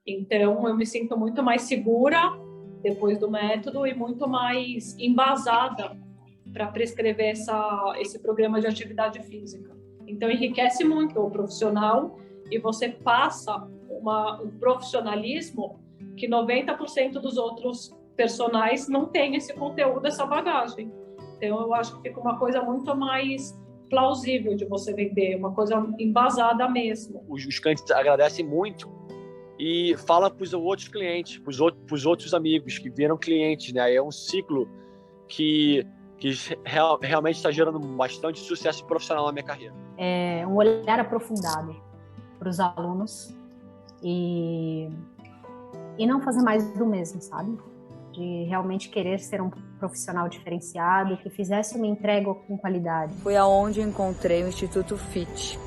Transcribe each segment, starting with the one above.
Então, eu me sinto muito mais segura depois do método e muito mais embasada para prescrever esse programa de atividade física. Então, enriquece muito o profissional e você passa um profissionalismo que 90% dos outros personagens não têm esse conteúdo, essa bagagem. Então, eu acho que fica uma coisa muito mais plausível de você vender, uma coisa embasada mesmo. Os clientes agradecem muito e fala para os outros clientes, para os outros amigos que viram clientes, né? É um ciclo que realmente está gerando bastante sucesso profissional na minha carreira. É um olhar aprofundado para os alunos e não fazer mais do mesmo, sabe? De realmente querer ser um profissional diferenciado, que fizesse uma entrega com qualidade. Foi aonde encontrei o Instituto FIT.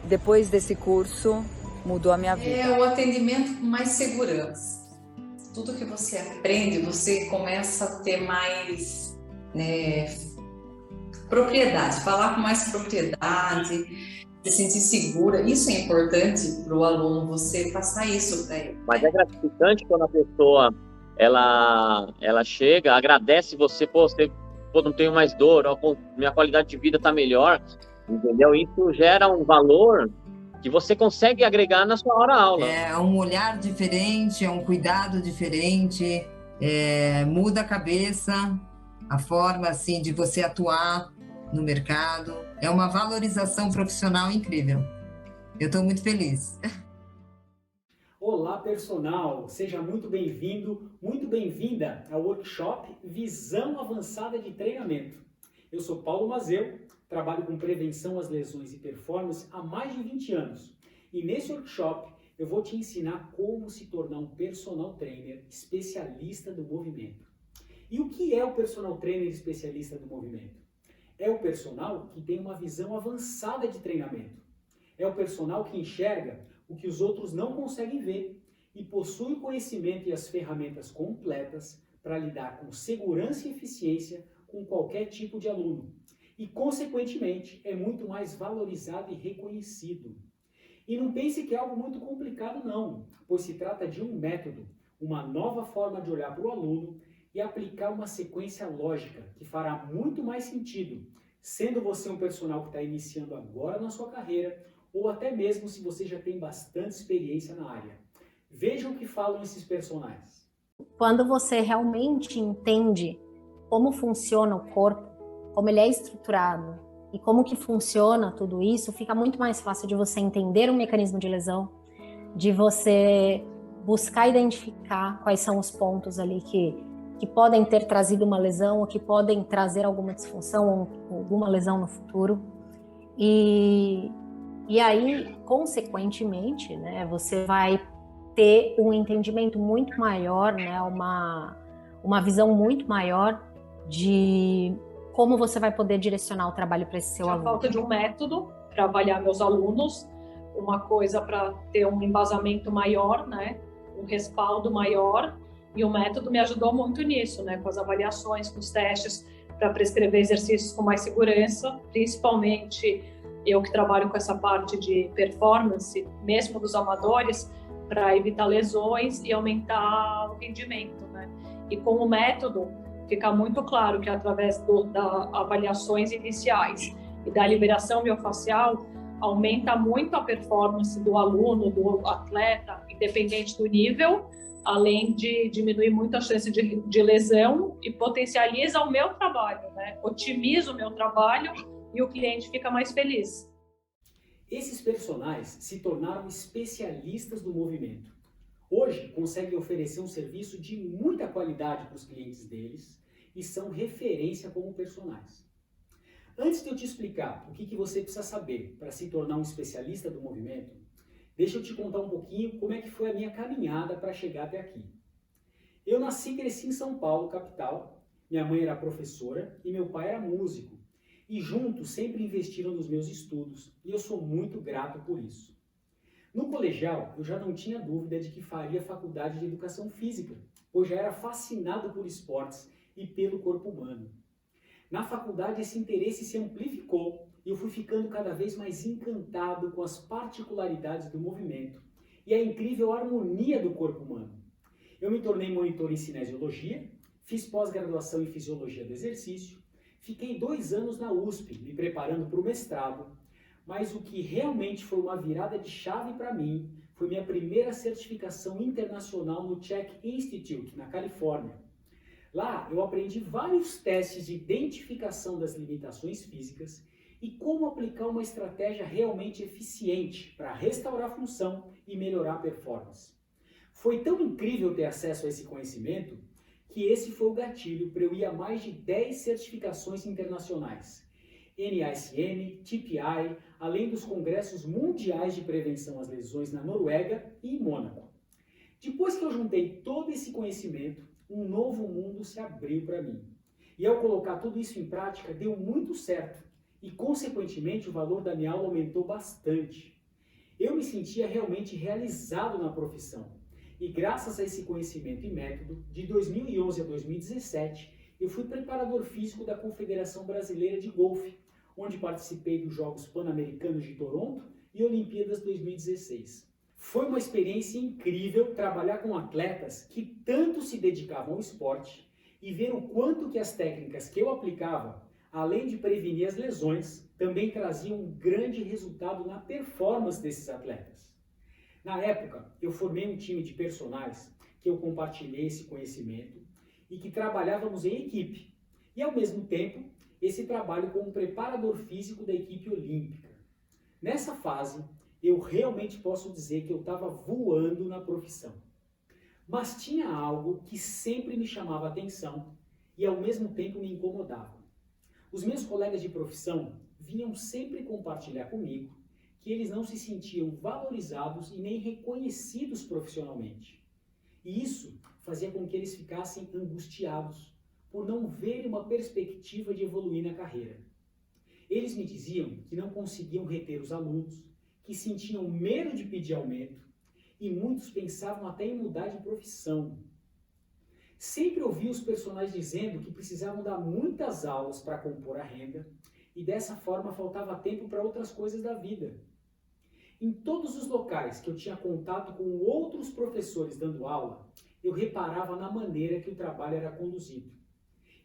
Depois desse curso, mudou a minha vida. É o atendimento com mais segurança. Tudo que você aprende, você começa a ter mais propriedade, falar com mais propriedade, se sentir segura. Isso é importante para o aluno, você passar isso para ele. Mas é gratificante quando a pessoa ela chega, agradece você, não tenho mais dor, minha qualidade de vida está melhor, entendeu? Isso gera um valor que você consegue agregar na sua hora-aula. É um olhar diferente, é um cuidado diferente, muda a cabeça, a forma assim, de você atuar no mercado. É uma valorização profissional incrível. Eu estou muito feliz. Olá, personal! Seja muito bem-vindo, muito bem-vinda ao workshop Visão Avançada de Treinamento. Eu sou Paulo Mazeu, trabalho com prevenção às lesões e performance há mais de 20 anos. E nesse workshop eu vou te ensinar como se tornar um personal trainer especialista do movimento. E o que é o personal trainer especialista do movimento? É o personal que tem uma visão avançada de treinamento. É o personal que enxerga o que os outros não conseguem ver e possui o conhecimento e as ferramentas completas para lidar com segurança e eficiência com qualquer tipo de aluno. E, consequentemente, é muito mais valorizado e reconhecido. E não pense que é algo muito complicado, não, pois se trata de um método, uma nova forma de olhar para o aluno e aplicar uma sequência lógica que fará muito mais sentido, sendo você um personal que está iniciando agora na sua carreira ou até mesmo se você já tem bastante experiência na área. Veja o que falam esses personagens. Quando você realmente entende como funciona o corpo, como ele é estruturado e como que funciona tudo isso, fica muito mais fácil de você entender o mecanismo de lesão, de você buscar identificar quais são os pontos ali que podem ter trazido uma lesão ou que podem trazer alguma disfunção ou alguma lesão no futuro. E aí, consequentemente, né, você vai ter um entendimento muito maior, né, uma visão muito maior de como você vai poder direcionar o trabalho para esse seu aluno. A falta de um método para avaliar meus alunos, uma coisa para ter um embasamento maior, né, um respaldo maior, e o método me ajudou muito nisso, né, com as avaliações, com os testes, para prescrever exercícios com mais segurança, principalmente eu que trabalho com essa parte de performance, mesmo dos amadores, para evitar lesões e aumentar o rendimento, né? E com o método, fica muito claro que através das avaliações iniciais e da liberação miofascial, aumenta muito a performance do aluno, do atleta, independente do nível, além de diminuir muito a chance de lesão e potencializa o meu trabalho, né? Otimiza o meu trabalho e o cliente fica mais feliz. Esses personagens se tornaram especialistas do movimento. Hoje conseguem oferecer um serviço de muita qualidade para os clientes deles e são referência como personagens. Antes de eu te explicar o que você precisa saber para se tornar um especialista do movimento, deixa eu te contar um pouquinho como é que foi a minha caminhada para chegar até aqui. Eu nasci e cresci em São Paulo, capital. Minha mãe era professora e meu pai era músico. E juntos sempre investiram nos meus estudos e eu sou muito grato por isso. No colegial, eu já não tinha dúvida de que faria faculdade de educação física, pois já era fascinado por esportes e pelo corpo humano. Na faculdade, esse interesse se amplificou e eu fui ficando cada vez mais encantado com as particularidades do movimento e a incrível harmonia do corpo humano. Eu me tornei monitor em cinesiologia, fiz pós-graduação em fisiologia do exercício, fiquei 2 anos na USP, me preparando para o mestrado, mas o que realmente foi uma virada de chave para mim foi minha primeira certificação internacional no Czech Institute, na Califórnia. Lá eu aprendi vários testes de identificação das limitações físicas e como aplicar uma estratégia realmente eficiente para restaurar a função e melhorar a performance. Foi tão incrível ter acesso a esse conhecimento que esse foi o gatilho para eu ir a mais de 10 certificações internacionais. NASM, TPI, além dos congressos mundiais de prevenção às lesões na Noruega e em Mônaco. Depois que eu juntei todo esse conhecimento, um novo mundo se abriu para mim. E ao colocar tudo isso em prática, deu muito certo. E, consequentemente, o valor da minha aula aumentou bastante. Eu me sentia realmente realizado na profissão. E graças a esse conhecimento e método, de 2011 a 2017, eu fui preparador físico da Confederação Brasileira de Golfe, onde participei dos Jogos Pan-Americanos de Toronto e Olimpíadas 2016. Foi uma experiência incrível trabalhar com atletas que tanto se dedicavam ao esporte e ver o quanto que as técnicas que eu aplicava, além de prevenir as lesões, também traziam um grande resultado na performance desses atletas. Na época, eu formei um time de personagens que eu compartilhei esse conhecimento e que trabalhávamos em equipe. E, ao mesmo tempo, esse trabalho como preparador físico da equipe olímpica. Nessa fase, eu realmente posso dizer que eu estava voando na profissão. Mas tinha algo que sempre me chamava a atenção e, ao mesmo tempo, me incomodava. Os meus colegas de profissão vinham sempre compartilhar comigo que eles não se sentiam valorizados e nem reconhecidos profissionalmente. E isso fazia com que eles ficassem angustiados por não verem uma perspectiva de evoluir na carreira. Eles me diziam que não conseguiam reter os alunos, que sentiam medo de pedir aumento e muitos pensavam até em mudar de profissão. Sempre ouvi os personagens dizendo que precisavam dar muitas aulas para compor a renda e dessa forma faltava tempo para outras coisas da vida. Em todos os locais que eu tinha contato com outros professores dando aula, eu reparava na maneira que o trabalho era conduzido.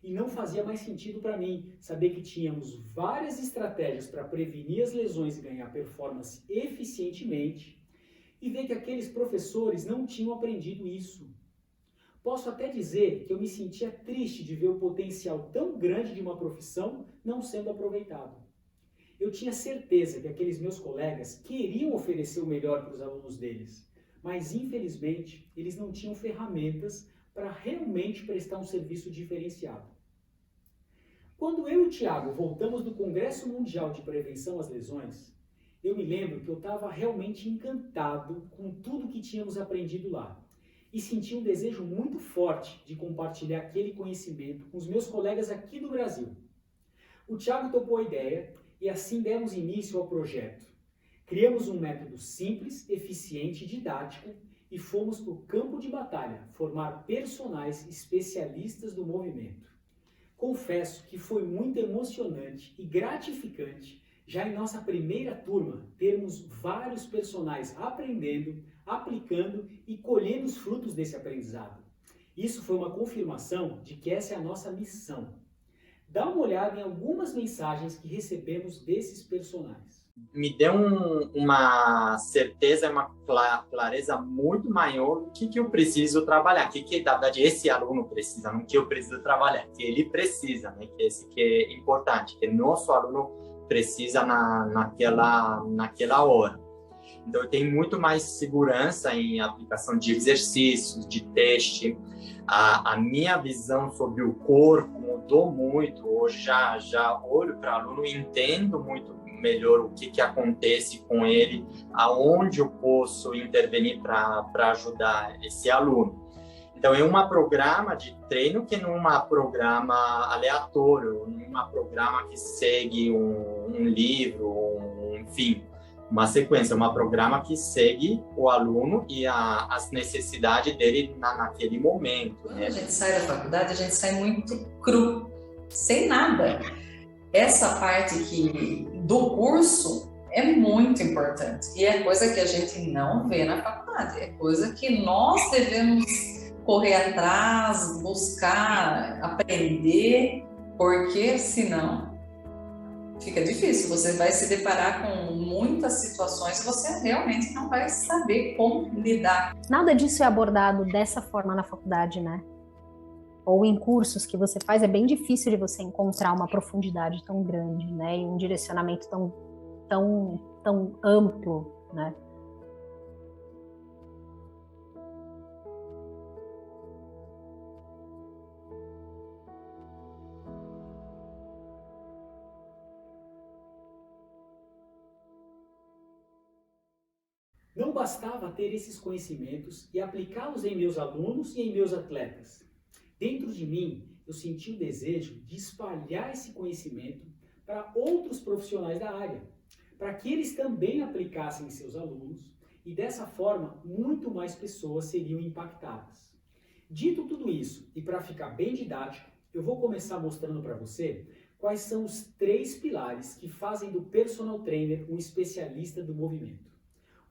E não fazia mais sentido para mim saber que tínhamos várias estratégias para prevenir as lesões e ganhar performance eficientemente e ver que aqueles professores não tinham aprendido isso. Posso até dizer que eu me sentia triste de ver o potencial tão grande de uma profissão não sendo aproveitado. Eu tinha certeza que aqueles meus colegas queriam oferecer o melhor para os alunos deles, mas infelizmente eles não tinham ferramentas para realmente prestar um serviço diferenciado. Quando eu e o Thiago voltamos do Congresso Mundial de Prevenção às Lesões, eu me lembro que eu estava realmente encantado com tudo que tínhamos aprendido lá e senti um desejo muito forte de compartilhar aquele conhecimento com os meus colegas aqui do Brasil. O Thiago topou a ideia e assim demos início ao projeto. Criamos um método simples, eficiente e didático e fomos para o campo de batalha formar personagens especialistas do movimento. Confesso que foi muito emocionante e gratificante já em nossa primeira turma termos vários personagens aprendendo, aplicando e colhendo os frutos desse aprendizado. Isso foi uma confirmação de que essa é a nossa missão. Dá uma olhada em algumas mensagens que recebemos desses personagens. Me deu uma certeza, uma clareza muito maior do que eu preciso trabalhar, que na verdade esse aluno precisa, não que eu preciso trabalhar, que ele precisa, né? Que esse que é importante, que nosso aluno precisa naquela hora. Então eu tenho muito mais segurança em aplicação de exercícios, de teste. A minha visão sobre o corpo mudou muito. Hoje já olho para o aluno e entendo muito melhor o que acontece com ele, aonde eu posso intervenir para ajudar esse aluno. Então, é um programa de treino que não é um programa aleatório, não é um programa que segue um livro, enfim, uma sequência, é um programa que segue o aluno e as necessidades dele naquele momento. Quando a gente sai da faculdade, a gente sai muito cru, sem nada. Essa parte do curso é muito importante. E é coisa que a gente não vê na faculdade, é coisa que nós devemos correr atrás, buscar, aprender, porque senão fica difícil. Você vai se deparar com muitas situações que você realmente não vai saber como lidar. Nada disso é abordado dessa forma na faculdade, né? Ou em cursos que você faz, é bem difícil de você encontrar uma profundidade tão grande, né? E um direcionamento tão amplo, né? Não bastava ter esses conhecimentos e aplicá-los em meus alunos e em meus atletas. Dentro de mim, eu senti o desejo de espalhar esse conhecimento para outros profissionais da área, para que eles também aplicassem em seus alunos e dessa forma muito mais pessoas seriam impactadas. Dito tudo isso, e para ficar bem didático, eu vou começar mostrando para você quais são os 3 pilares que fazem do personal trainer um especialista do movimento.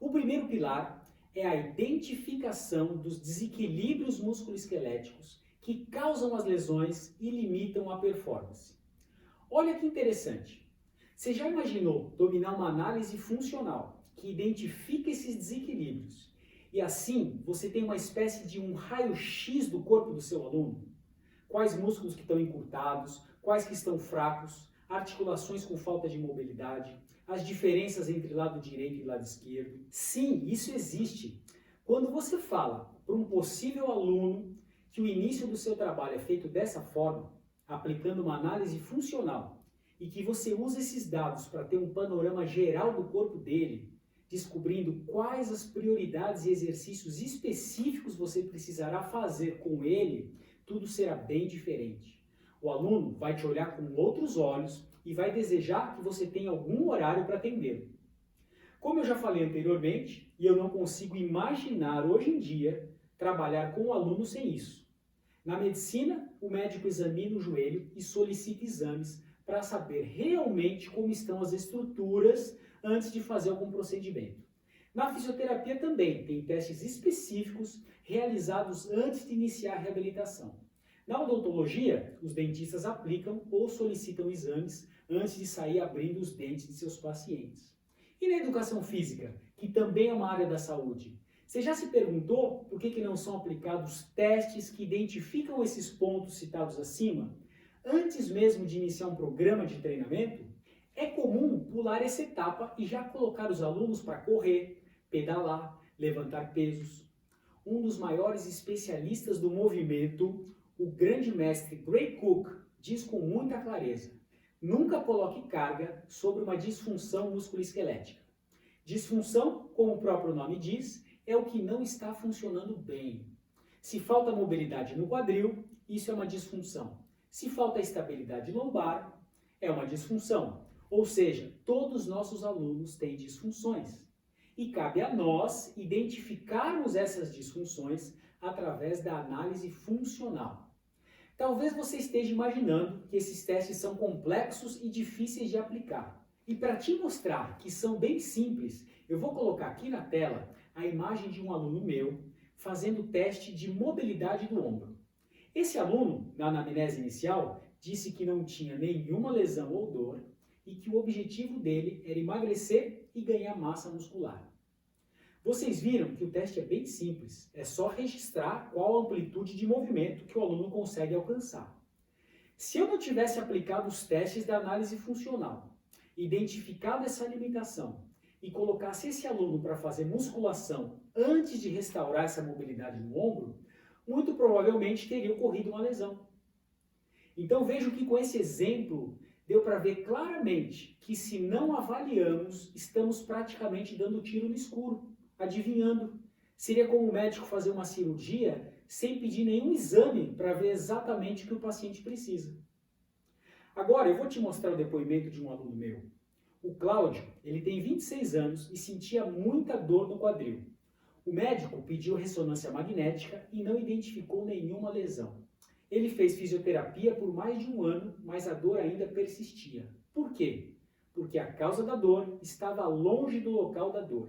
O primeiro pilar é a identificação dos desequilíbrios musculoesqueléticos que causam as lesões e limitam a performance. Olha que interessante. Você já imaginou dominar uma análise funcional que identifica esses desequilíbrios e assim você tem uma espécie de um raio-x do corpo do seu aluno? Quais músculos que estão encurtados, quais que estão fracos, articulações com falta de mobilidade, as diferenças entre lado direito e lado esquerdo. Sim, isso existe. Quando você fala para um possível aluno que o início do seu trabalho é feito dessa forma, aplicando uma análise funcional, e que você usa esses dados para ter um panorama geral do corpo dele, descobrindo quais as prioridades e exercícios específicos você precisará fazer com ele, tudo será bem diferente. O aluno vai te olhar com outros olhos e vai desejar que você tenha algum horário para atendê-lo. Como eu já falei anteriormente, e eu não consigo imaginar hoje em dia trabalhar com o aluno sem isso. Na medicina, o médico examina o joelho e solicita exames para saber realmente como estão as estruturas antes de fazer algum procedimento. Na fisioterapia também tem testes específicos realizados antes de iniciar a reabilitação. Na odontologia, os dentistas aplicam ou solicitam exames antes de sair abrindo os dentes de seus pacientes. E na educação física, que também é uma área da saúde, você já se perguntou por que não são aplicados testes que identificam esses pontos citados acima, antes mesmo de iniciar um programa de treinamento? É comum pular essa etapa e já colocar os alunos para correr, pedalar, levantar pesos. Um dos maiores especialistas do movimento, o grande mestre Gray Cook, diz com muita clareza: nunca coloque carga sobre uma disfunção musculoesquelética. Disfunção, como o próprio nome diz, é o que não está funcionando bem. Se falta mobilidade no quadril, isso é uma disfunção. Se falta estabilidade lombar, é uma disfunção. Ou seja, todos os nossos alunos têm disfunções. E cabe a nós identificarmos essas disfunções através da análise funcional. Talvez você esteja imaginando que esses testes são complexos e difíceis de aplicar. E para te mostrar que são bem simples, eu vou colocar aqui na tela a imagem de um aluno meu fazendo o teste de mobilidade do ombro. Esse aluno, na anamnese inicial, disse que não tinha nenhuma lesão ou dor e que o objetivo dele era emagrecer e ganhar massa muscular. Vocês viram que o teste é bem simples, é só registrar qual a amplitude de movimento que o aluno consegue alcançar. Se eu não tivesse aplicado os testes da análise funcional, identificado essa limitação e colocasse esse aluno para fazer musculação antes de restaurar essa mobilidade no ombro, muito provavelmente teria ocorrido uma lesão. Então vejo que com esse exemplo deu para ver claramente que se não avaliamos, estamos praticamente dando tiro no escuro, adivinhando. Seria como o médico fazer uma cirurgia sem pedir nenhum exame para ver exatamente o que o paciente precisa. Agora eu vou te mostrar o depoimento de um aluno meu. O Cláudio, ele tem 26 anos e sentia muita dor no quadril. O médico pediu ressonância magnética e não identificou nenhuma lesão. Ele fez fisioterapia por mais de um ano, mas a dor ainda persistia. Por quê? porque a causa da dor estava longe do local da dor.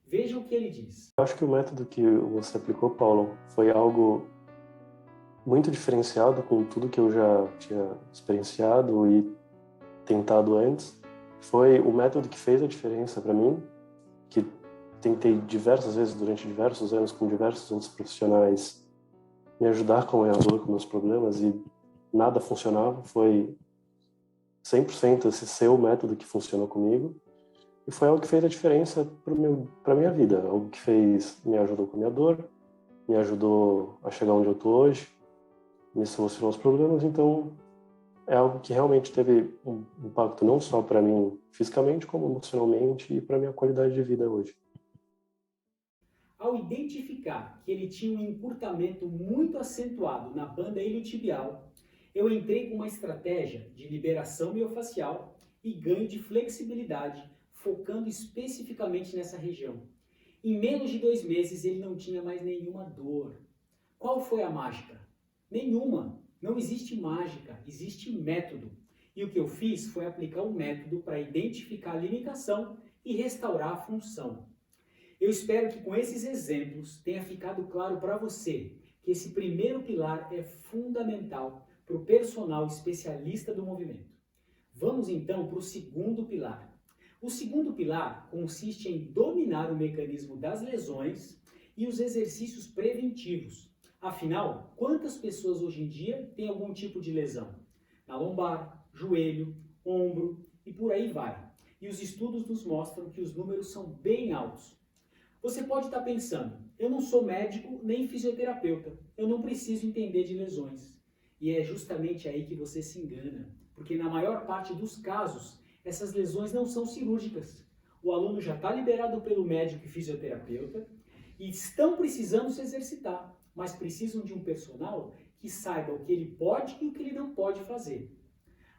Veja o que ele diz. Eu acho que o método que você aplicou, Paulo, foi algo muito diferenciado com tudo que eu já tinha experienciado e tentado antes. Foi o método que fez a diferença para mim, que tentei diversas vezes durante diversos anos com diversos outros profissionais me ajudar com a dor, com meus problemas, e nada funcionava. Foi 100% esse seu método que funcionou comigo. E foi algo que fez a diferença para minha vida, algo que me ajudou com a minha dor, me ajudou a chegar onde eu estou hoje, me solucionou os problemas. Então é algo que realmente teve um impacto não só para mim fisicamente, como emocionalmente e para minha qualidade de vida hoje. Ao identificar que ele tinha um encurtamento muito acentuado na banda iliotibial, eu entrei com uma estratégia de liberação miofascial e ganho de flexibilidade, focando especificamente nessa região. Em menos de 2 meses ele não tinha mais nenhuma dor. Qual foi a mágica? Nenhuma. Não existe mágica, existe método. E o que eu fiz foi aplicar um método para identificar a limitação e restaurar a função. Eu espero que com esses exemplos tenha ficado claro para você que esse primeiro pilar é fundamental para o personal especialista do movimento. Vamos então para o segundo pilar. O segundo pilar consiste em dominar o mecanismo das lesões e os exercícios preventivos. Afinal, quantas pessoas hoje em dia têm algum tipo de lesão? Na lombar, joelho, ombro e por aí vai. E os estudos nos mostram que os números são bem altos. Você pode estar pensando, eu não sou médico nem fisioterapeuta, eu não preciso entender de lesões. E é justamente aí que você se engana, porque na maior parte dos casos, essas lesões não são cirúrgicas. O aluno já está liberado pelo médico e fisioterapeuta e estão precisando se exercitar, mas precisam de um personal que saiba o que ele pode e o que ele não pode fazer.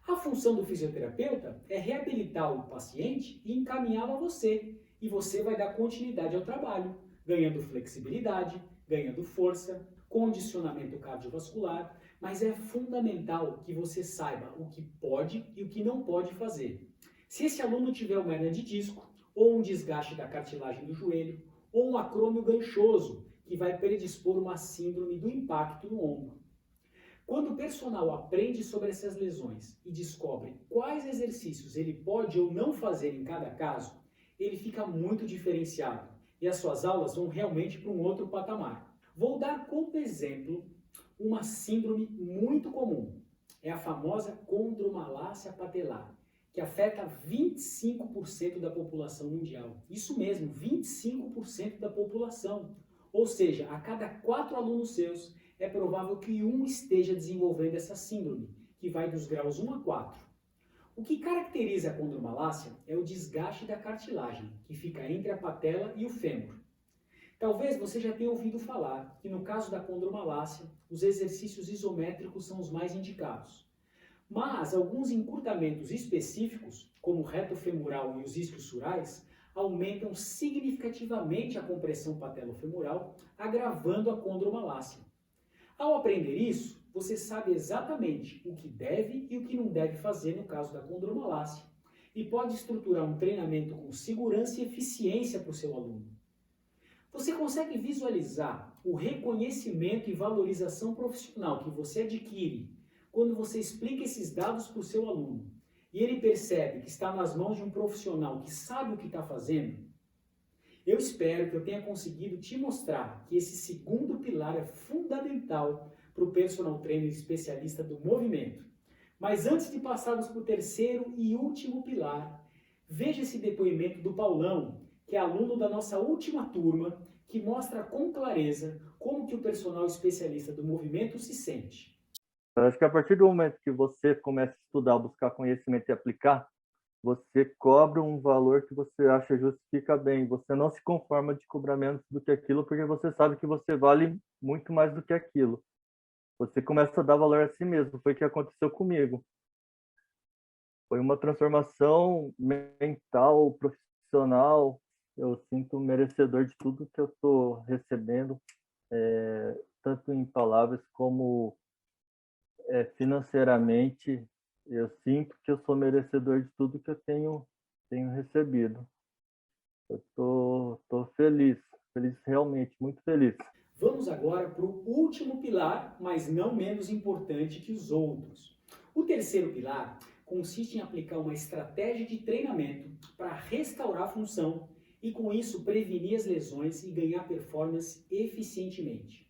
A função do fisioterapeuta é reabilitar o paciente e encaminhá-lo a você. E você vai dar continuidade ao trabalho, ganhando flexibilidade, ganhando força, condicionamento cardiovascular, mas é fundamental que você saiba o que pode e o que não pode fazer. Se esse aluno tiver uma hernia de disco, ou um desgaste da cartilagem do joelho, ou um acrômio ganchoso, que vai predispor uma síndrome do impacto no ombro. Quando o personal aprende sobre essas lesões e descobre quais exercícios ele pode ou não fazer em cada caso, ele fica muito diferenciado e as suas aulas vão realmente para um outro patamar. Vou dar como exemplo uma síndrome muito comum. É a famosa condromalácia patelar, que afeta 25% da população mundial. Isso mesmo, 25% da população. Ou seja, a cada 4 alunos seus, é provável que um esteja desenvolvendo essa síndrome, que vai dos graus 1 a 4. O que caracteriza a condromalácia é o desgaste da cartilagem, que fica entre a patela e o fêmur. Talvez você já tenha ouvido falar que no caso da condromalácia, os exercícios isométricos são os mais indicados. Mas alguns encurtamentos específicos, como o reto femoral e os isquiosurais, aumentam significativamente a compressão patelofemoral, agravando a condromalácia. Ao aprender isso, você sabe exatamente o que deve e o que não deve fazer no caso da condromalácia e pode estruturar um treinamento com segurança e eficiência para o seu aluno. Você consegue visualizar o reconhecimento e valorização profissional que você adquire quando você explica esses dados para o seu aluno e ele percebe que está nas mãos de um profissional que sabe o que está fazendo? Eu espero que eu tenha conseguido te mostrar que esse segundo pilar é fundamental para o personal trainer especialista do movimento. Mas antes de passarmos para o terceiro e último pilar, veja esse depoimento do Paulão, que é aluno da nossa última turma, que mostra com clareza como que o personal especialista do movimento se sente. Eu acho que a partir do momento que você começa a estudar, buscar conhecimento e aplicar, você cobra um valor que você acha justifica bem. Você não se conforma de cobrar menos do que aquilo, porque você sabe que você vale muito mais do que aquilo. Você começa a dar valor a si mesmo. Foi o que aconteceu comigo. Foi uma transformação mental, profissional. Eu sinto merecedor de tudo que eu estou recebendo, tanto em palavras como financeiramente. Eu sinto que eu sou merecedor de tudo que eu tenho tenho recebido. Eu tô feliz, realmente, muito feliz. Vamos agora para o último pilar, mas não menos importante que os outros. O terceiro pilar consiste em aplicar uma estratégia de treinamento para restaurar a função e, com isso, prevenir as lesões e ganhar performance eficientemente.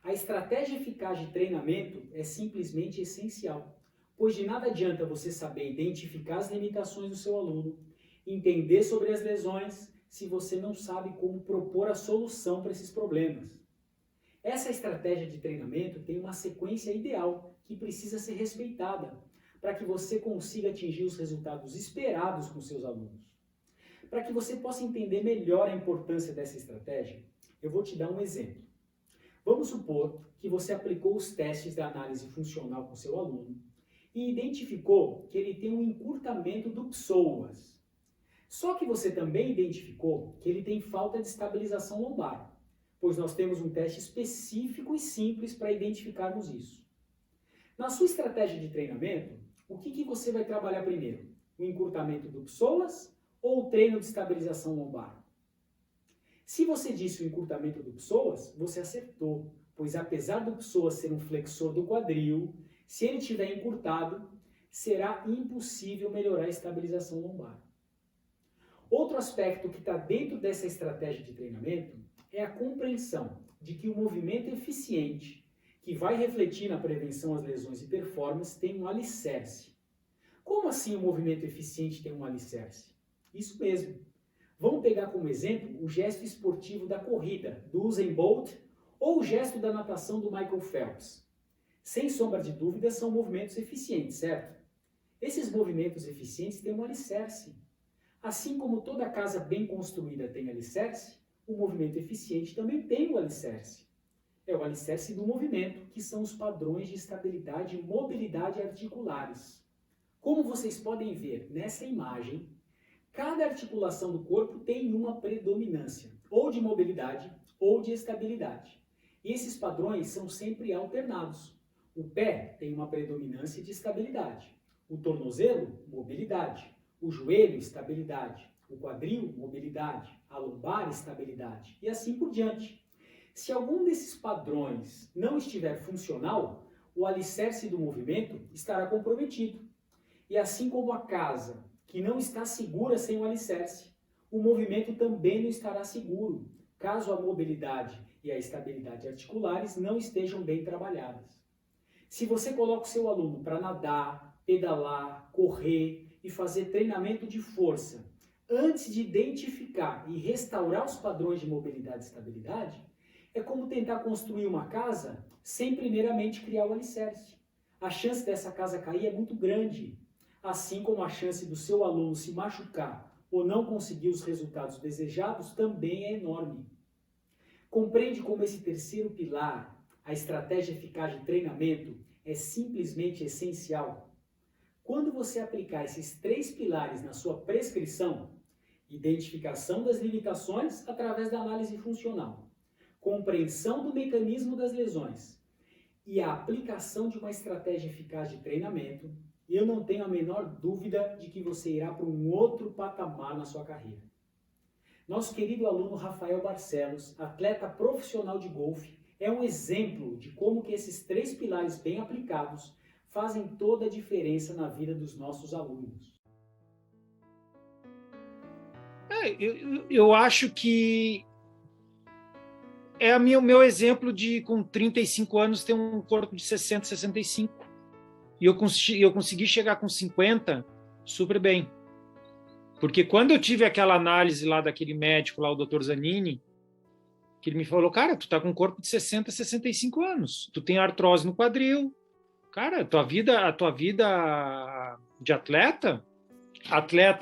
A estratégia eficaz de treinamento é simplesmente essencial, pois de nada adianta você saber identificar as limitações do seu aluno, entender sobre as lesões, se você não sabe como propor a solução para esses problemas. Essa estratégia de treinamento tem uma sequência ideal que precisa ser respeitada para que você consiga atingir os resultados esperados com seus alunos. Para que você possa entender melhor a importância dessa estratégia, eu vou te dar um exemplo. Vamos supor que você aplicou os testes da análise funcional com seu aluno e identificou que ele tem um encurtamento do psoas. Só que você também identificou que ele tem falta de estabilização lombar, pois nós temos um teste específico e simples para identificarmos isso. Na sua estratégia de treinamento, o que você vai trabalhar primeiro? O encurtamento do psoas ou o treino de estabilização lombar? Se você disse o encurtamento do psoas, você acertou, pois apesar do psoas ser um flexor do quadril, se ele estiver encurtado, será impossível melhorar a estabilização lombar. Outro aspecto que está dentro dessa estratégia de treinamento é a compreensão de que o movimento eficiente, que vai refletir na prevenção às lesões e performance, tem um alicerce. Como assim o movimento eficiente tem um alicerce? Isso mesmo. Vamos pegar como exemplo o gesto esportivo da corrida, do Usain Bolt, ou o gesto da natação do Michael Phelps. Sem sombra de dúvida, são movimentos eficientes, certo? Esses movimentos eficientes têm um alicerce. Assim como toda casa bem construída tem alicerce, o movimento eficiente também tem o alicerce. É o alicerce do movimento, que são os padrões de estabilidade e mobilidade articulares. Como vocês podem ver nessa imagem, cada articulação do corpo tem uma predominância, ou de mobilidade ou de estabilidade. E esses padrões são sempre alternados. O pé tem uma predominância de estabilidade, o tornozelo, mobilidade, o joelho, estabilidade, o quadril, mobilidade, a lombar, estabilidade, e assim por diante. Se algum desses padrões não estiver funcional, o alicerce do movimento estará comprometido. E assim como a casa, que não está segura sem o alicerce, o movimento também não estará seguro, caso a mobilidade e a estabilidade articulares não estejam bem trabalhadas. Se você coloca o seu aluno para nadar, pedalar, correr e fazer treinamento de força, antes de identificar e restaurar os padrões de mobilidade e estabilidade, é como tentar construir uma casa sem primeiramente criar o alicerce. A chance dessa casa cair é muito grande, assim como a chance do seu aluno se machucar ou não conseguir os resultados desejados também é enorme. Compreende como esse terceiro pilar, a estratégia eficaz de treinamento, é simplesmente essencial? Quando você aplicar esses 3 pilares na sua prescrição, identificação das limitações através da análise funcional, compreensão do mecanismo das lesões e a aplicação de uma estratégia eficaz de treinamento, eu não tenho a menor dúvida de que você irá para um outro patamar na sua carreira. Nosso querido aluno Rafael Barcelos, atleta profissional de golfe, é um exemplo de como que esses 3 pilares bem aplicados fazem toda a diferença na vida dos nossos alunos. Eu acho que é o meu exemplo de, com 35 anos, ter um corpo de 60, 65. E eu consegui chegar com 50 super bem. Porque quando eu tive aquela análise lá daquele médico, lá o Dr. Zanini, que ele me falou, cara, tu tá com um corpo de 60, 65 anos. Tu tem artrose no quadril. Cara, a tua vida de atleta,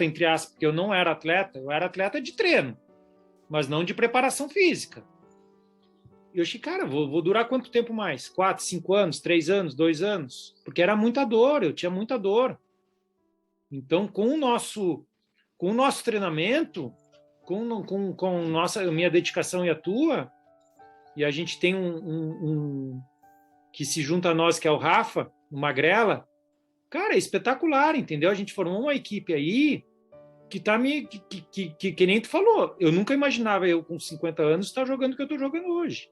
entre aspas, porque eu não era atleta, eu era atleta de treino, mas não de preparação física. E eu achei, cara, vou durar quanto tempo mais? 4, 5 anos, 3 anos, 2 anos? Porque era muita dor, eu tinha muita dor. Então, com o nosso treinamento, com minha dedicação e a tua, e a gente tem um que se junta a nós, que é o Rafa, o Magrela, cara, é espetacular, entendeu? A gente formou uma equipe aí que tá que nem tu falou. Eu nunca imaginava eu com 50 anos estar jogando o que eu estou jogando hoje.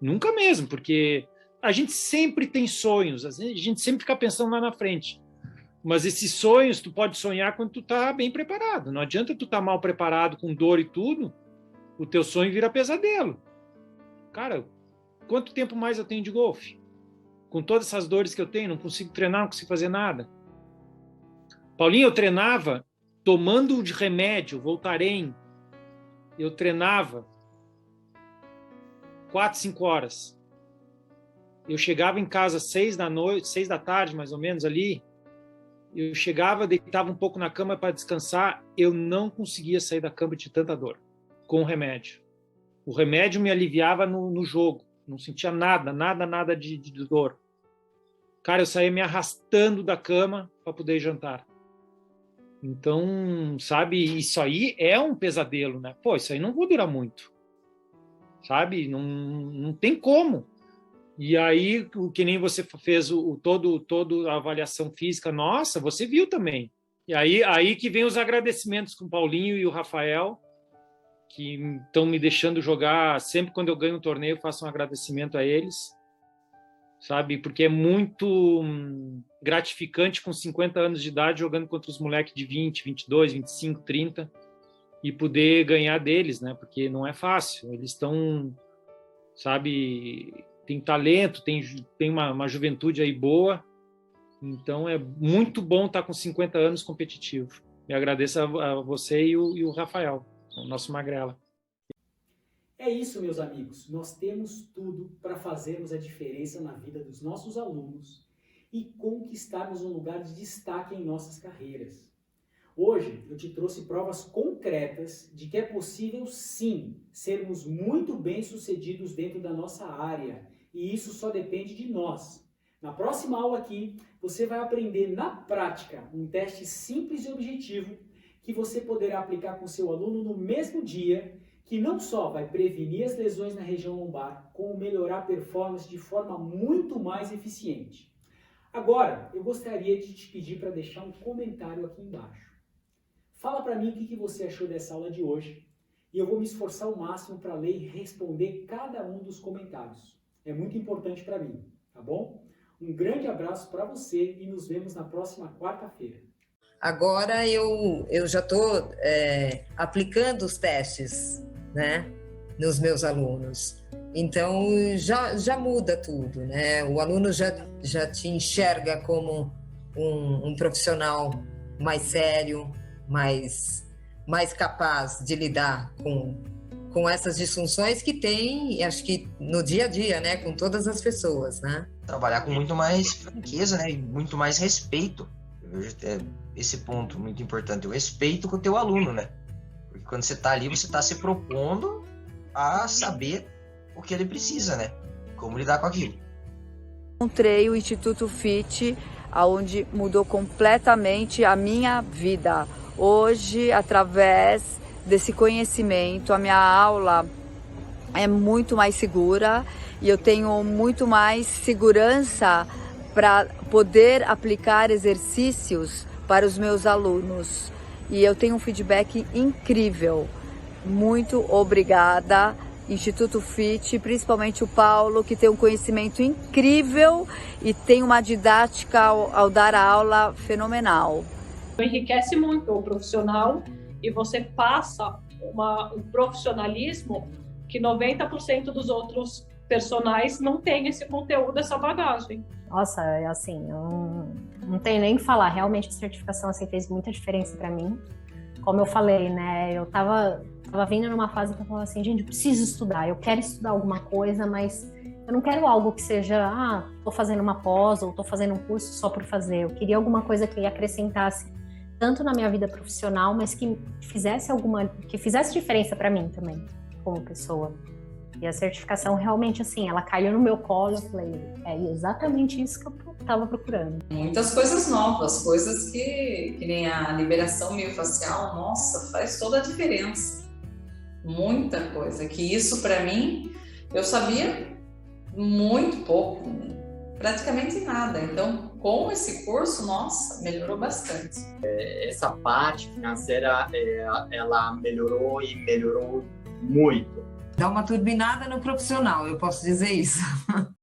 Nunca mesmo, porque a gente sempre tem sonhos, a gente sempre fica pensando lá na frente. Mas esses sonhos tu pode sonhar quando tu tá bem preparado. Não adianta tu tá mal preparado, com dor e tudo, o teu sonho vira pesadelo. Cara, quanto tempo mais eu tenho de golfe? Com todas essas dores que eu tenho, não consigo treinar, não consigo fazer nada. Paulinho, eu treinava tomando de remédio, Voltaren. Eu treinava 4, 5 horas. Eu chegava em casa às 6 da tarde, mais ou menos, ali. Eu chegava, deitava um pouco na cama para descansar. Eu não conseguia sair da cama de tanta dor com o remédio. O remédio me aliviava no jogo. Não sentia nada de dor. Cara, eu saía me arrastando da cama para poder jantar. Então, sabe, isso aí é um pesadelo, né? Pô, isso aí não vou durar muito. Sabe? Não tem como. E aí, que nem você fez toda a avaliação física, nossa, você viu também. E aí que vem os agradecimentos com o Paulinho e o Rafael, que estão me deixando jogar. Sempre quando eu ganho um torneio, eu faço um agradecimento a eles, sabe? Porque é muito gratificante com 50 anos de idade jogando contra os moleques de 20, 22, 25, 30 e poder ganhar deles, né? Porque não é fácil. Eles estão, sabe, tem talento, tem uma juventude aí boa. Então é muito bom estar com 50 anos competitivo. E agradeço a você e o Rafael, o nosso magrela. É isso, meus amigos. Nós temos tudo para fazermos a diferença na vida dos nossos alunos e conquistarmos um lugar de destaque em nossas carreiras. Hoje eu te trouxe provas concretas de que é possível sim sermos muito bem-sucedidos dentro da nossa área, e isso só depende de nós. Na próxima aula aqui, você vai aprender na prática um teste simples e objetivo que você poderá aplicar com seu aluno no mesmo dia, que não só vai prevenir as lesões na região lombar, como melhorar a performance de forma muito mais eficiente. Agora, eu gostaria de te pedir para deixar um comentário aqui embaixo. Fala para mim o que você achou dessa aula de hoje e eu vou me esforçar ao máximo para ler e responder cada um dos comentários. É muito importante para mim, tá bom? Um grande abraço para você e nos vemos na próxima quarta-feira. Agora eu já estou aplicando os testes, né, nos meus alunos. Então já muda tudo, né? O aluno já te enxerga como um profissional mais sério, mais capaz de lidar com essas disfunções que tem, acho que no dia a dia, né, com todas as pessoas, né? Trabalhar com muito mais franqueza, né, e muito mais respeito. Eu vejo esse ponto muito importante, o respeito com o teu aluno, né? Porque quando você está ali, você está se propondo a saber o que ele precisa, né? Como lidar com aquilo. Encontrei o Instituto Fit, onde mudou completamente a minha vida. Hoje, através desse conhecimento, a minha aula é muito mais segura e eu tenho muito mais segurança para poder aplicar exercícios para os meus alunos. E eu tenho um feedback incrível. Muito obrigada, Instituto Fit, principalmente o Paulo, que tem um conhecimento incrível e tem uma didática ao dar a aula fenomenal. Enriquece muito o profissional e você passa um profissionalismo que 90% dos outros personagens não tem esse conteúdo, essa bagagem. Nossa, assim, eu não tenho nem o que falar. Realmente a certificação assim, fez muita diferença para mim. Como eu falei, né, eu tava vindo numa fase que eu falava assim, gente, eu preciso estudar, eu quero estudar alguma coisa, mas eu não quero algo que seja, tô fazendo uma pós ou tô fazendo um curso só por fazer. Eu queria alguma coisa que acrescentasse tanto na minha vida profissional, mas que fizesse diferença para mim também, como pessoa. E a certificação realmente, assim, ela caiu no meu colo, eu falei, é exatamente isso que eu estava procurando. Muitas coisas novas, coisas que nem a liberação miofascial, nossa, faz toda a diferença. Muita coisa, que isso para mim, eu sabia muito pouco, praticamente nada. Então, com esse curso, nossa, melhorou bastante. Essa parte financeira, ela melhorou e melhorou muito. Dá uma turbinada no profissional, eu posso dizer isso.